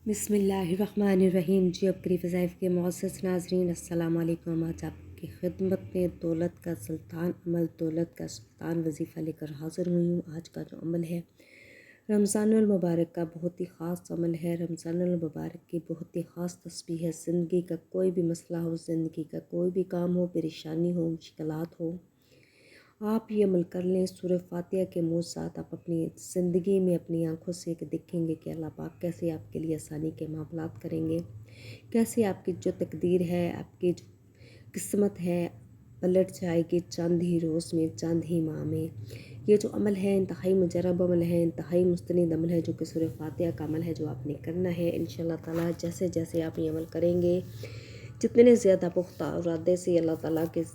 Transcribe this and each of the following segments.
बिस्मिल्लाहिर्रहमानिर्रहीम। जी अब करीब वज़ाइफ के मुअज़्ज़ज़ नाज़रीन, अस्सलाम वालेकुम। आज आपकी खिदमत में दौलत का सुल्तान अमल, दौलत का सुल्तान वजीफ़ा लेकर हाज़िर हुई हूँ। आज का जो अमल है रमज़ानुल मुबारक का बहुत ही ख़ास अमल है। रमज़ानुल मुबारक की बहुत ही ख़ास तस्बीह है। ज़िंदगी का कोई भी मसला हो, ज़िंदगी का कोई भी काम हो, परेशानी हो, मुश्किलात हो, आप ये अमल कर लें। सूरह फातिहा के मुँह-साथ आप अपनी ज़िंदगी में अपनी आँखों से देखेंगे कि अल्लाह पाक कैसे आपके लिए आसानी के मामलात करेंगे, कैसे आपकी जो तकदीर है, आपकी जो किस्मत है पलट जाएगी चंद ही रोज़ में, चंद ही माह में। ये जो अमल है इंतहाई मुजरब अमल है, इंतहाई मुस्तनिद अमल है, जो कि सूरह फातिहा का अमल है, जो आपने करना है। इंशाअल्लाह ताला जैसे जैसे आप ये अमल करेंगे, जितने ज़्यादा पुख्ता इरादे से अल्लाह ताला के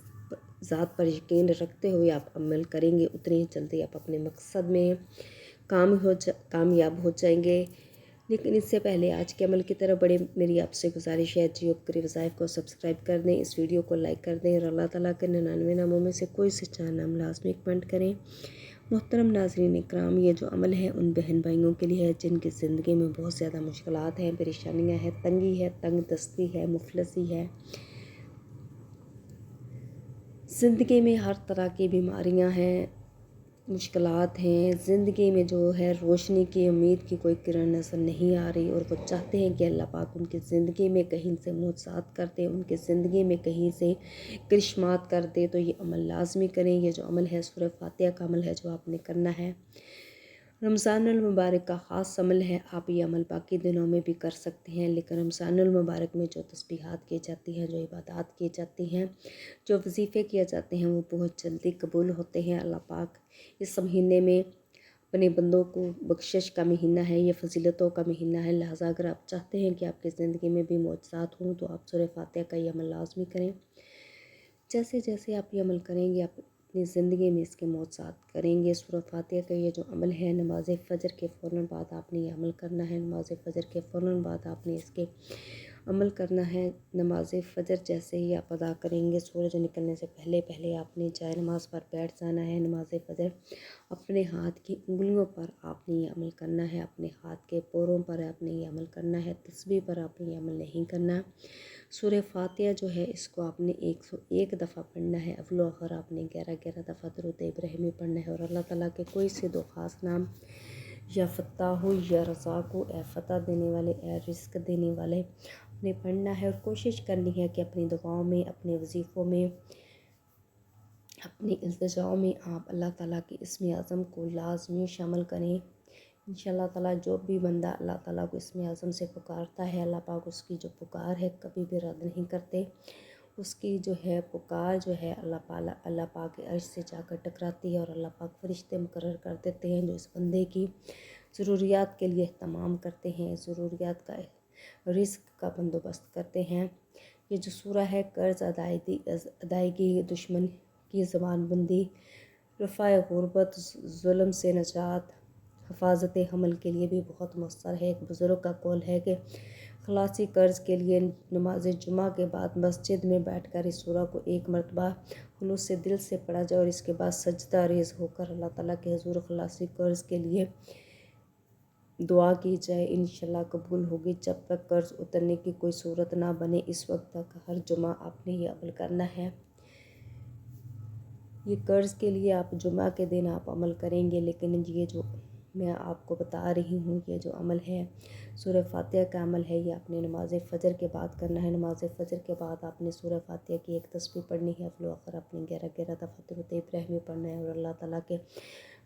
ज़ात पर यकीन रखते हुए आप अमल करेंगे, उतनी ही जल्दी आप अपने मकसद में कामयाब हो जाएंगे। लेकिन इससे पहले आज के अमल की तरफ बढ़े, मेरी आपसे गुजारिश है जी आपके वज़ाइफ को सब्सक्राइब कर दें, इस वीडियो को लाइक कर दें और अल्लाह ताला के 99 नामों में से कोई से 4 नाम लाजमी कमेंट करें। मोहतरम नाज़रीन इकराम, ये जो अमल है उन बहन भाइयों के लिए है जिनकी ज़िंदगी में बहुत ज़्यादा मुश्किलात हैं, परेशानियाँ हैं, तंगी है, तंग दस्ती है, मुफलसी है। ज़िंदगी में हर तरह की बीमारियां हैं, मुश्किलात हैं। ज़िंदगी में जो है रोशनी की उम्मीद की कोई किरण नज़र नहीं आ रही और वो चाहते हैं कि अल्लाह पाक उनकी ज़िंदगी में कहीं से मुआवज़ात कर दे, उनकी ज़िंदगी में कहीं से करिश्मात कर दे। तो ये अमल लाजमी करें। ये जो अमल है सूरह फातिहा का अमल है, जो आपने करना है। रमज़ानुल मुबारक का ख़ास अमल है। आप ये अमल बाकी दिनों में भी कर सकते हैं, लेकिन रमज़ानुल मुबारक में जो तस्बीहात की जाती हैं, जो इबादत की जाती हैं, जो वजीफ़े किए जाते हैं, वो बहुत जल्दी कबूल होते हैं। अल्लाह पाक इस महीने में अपने बंदों को बख्शिश का महीना है, ये फजीलतों का महीना है। लिहाजा अगर आप चाहते हैं कि आपकी ज़िंदगी में भी मुआवज़ात हों, तो आप सूरह फातिहा का ये अमल लाजमी करें। जैसे जैसे आप ये अमल करेंगे, आप अपनी ज़िंदगी में इसके मुआवज़ात करेंगे। सूरह फातिहा का ये जो अमल है, नमाज फ़जर के फ़ौरन बाद आपने ये अमल करना है। नमाज फ़जर के फ़ौरन बाद आपने इसके अमल करना है। नमाज फ़जर जैसे ही आप अदा करेंगे, सूरज निकलने से पहले पहले आपने जाए नमाज पर बैठ जाना है। नमाज फ़जर अपने हाथ की उंगलियों पर आपने ये अमल करना है, अपने हाथ के पोरों पर आपने ये अमल करना है, तस्बीह पर आपने ये अमल नहीं करना। सूरह फातिहा जो है इसको आपने 101 दफ़ा पढ़ना है। अव्वल आखिर आपने 11-11 दफ़ा दरूद इब्राहिमी पढ़ना है। और अल्लाह ताला के कोई से दो ख़ास नाम, या फ़त्ताहु, या रज़ाक़ु, ए फ़तह देने वाले, ए रिज़्क़ देने वाले, आपने पढ़ना है। और कोशिश करनी है कि अपनी दुआओं में, अपने वजीफ़ों में, अपनी इल्तिजाओं में आप अल्लाह ताला के इस्म आज़म को लाज़मी शामिल करें। इंशाअल्लाह ताला जो भी बंदा अल्लाह ताला को इस्म आज़म से पुकारता है, अल्लाह पाक उसकी जो पुकार है कभी भी रद्द नहीं करते। उसकी जो है पुकार जो है अल्लाह पाक के अर्श से जाकर टकराती है और अल्लाह पाक फरिश्ते मुकर्रर कर देते हैं जो इस बंदे की ज़रूरियात के लिए तमाम करते हैं, ज़रूरियात का रिज़्क़ का बंदोबस्त करते हैं। ये जो सूरा है कर्ज़ अदायगी, दुश्मन की ज़बानबंदी, रफ़ाए गुरबत, ज़ुल्म से नजात, हिफाजत हमल के लिए भी बहुत मौसर है। एक बुज़ुर्ग का कौल है कि खलासी कर्ज़ के लिए नमाज जुमा के बाद मस्जिद में बैठकर इस सूरा को एक मरतबा खुलूस से दिल से पढ़ा जाए और इसके बाद सजदा रेज़ होकर अल्लाह ताला के हुज़ूर खलासी कर्ज़ के लिए दुआ की जाए, इंशाल्लाह कबूल होगी। जब तक कर्ज़ उतरने की कोई सूरत ना बने, इस वक्त तक हर जुमा आपने ये अमल करना है। ये कर्ज़ के लिए आप जुमा के दिन आप अमल करेंगे, लेकिन ये जो मैं आपको बता रही हूँ, ये जो अमल है सूरह फातिहा का अमल है, ये आपने नमाज फ़जर के बाद करना है। नमाज फ़जर के बाद आपने सूरह फातिहा की एक तस्बीह पढ़नी है। अव्वल आखिर आपने 11-11 दफ़ा दरूद इब्राहिमी पढ़ना है। और अल्लाह ताला के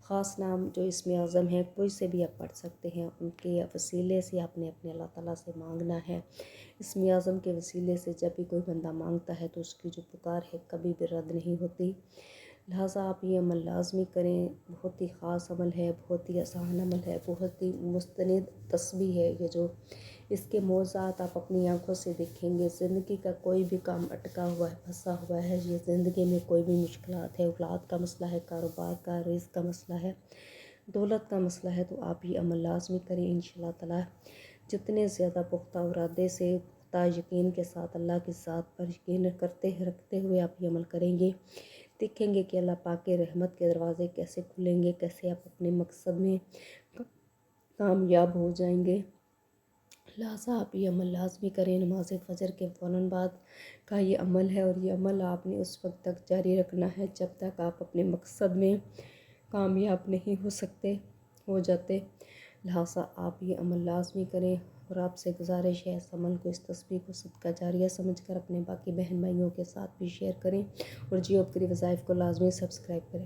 ख़ास नाम जो इसमें आज़म है, कोई से भी आप पढ़ सकते हैं, उनके वसीले से आपने अपने अल्लाह ताला से मांगना है। इसमें आज़म के वसीले से जब भी कोई बंदा मांगता है तो उसकी जो पुकार है कभी भी रद्द नहीं होती। लिहाजा आप ये अमल लाजमी करें। बहुत ही ख़ास अमल है, बहुत ही आसान अमल है, बहुत ही मुस्तनिद तस्बीह है। ये जो इसके मौज़ात आप अपनी आंखों से देखेंगे। ज़िंदगी का कोई भी काम अटका हुआ है, फंसा हुआ है, ये ज़िंदगी में कोई भी मुश्किलात है, औलाद का मसला है, कारोबार का, रिज़्क़ का मसला है, दौलत का मसला है, तो आप ये अमल लाजमी करें। इंशाअल्लाह ताला जितने ज़्यादा पुख्ता इरादे से, पुख्ता यकीन के साथ अल्लाह की ज़ात पर यकीन रखते हुए आप ये अमल करेंगे, देखेंगे कि अल्लाह पाक के रहमत के दरवाज़े कैसे खुलेंगे, कैसे आप अपने मकसद में कामयाब हो जाएंगे। لہٰذا آپ یہ عمل لازمی کریں. نماز فجر کے فوراً بعد کا یہ عمل ہے، اور یہ عمل آپ نے اس وقت تک جاری رکھنا ہے جب تک آپ اپنے مقصد میں کامیاب نہیں ہو جاتے. لہٰذا آپ یہ عمل لازمی کریں، اور آپ سے گزارش ہے اس عمل کو، اس تسبیح کو صدقہ جاریہ سمجھ کر اپنے باقی بہن بھائیوں کے ساتھ بھی شیئر کریں، اور جیو اپ کے وظائف کو لازمی سبسکرائب کریں.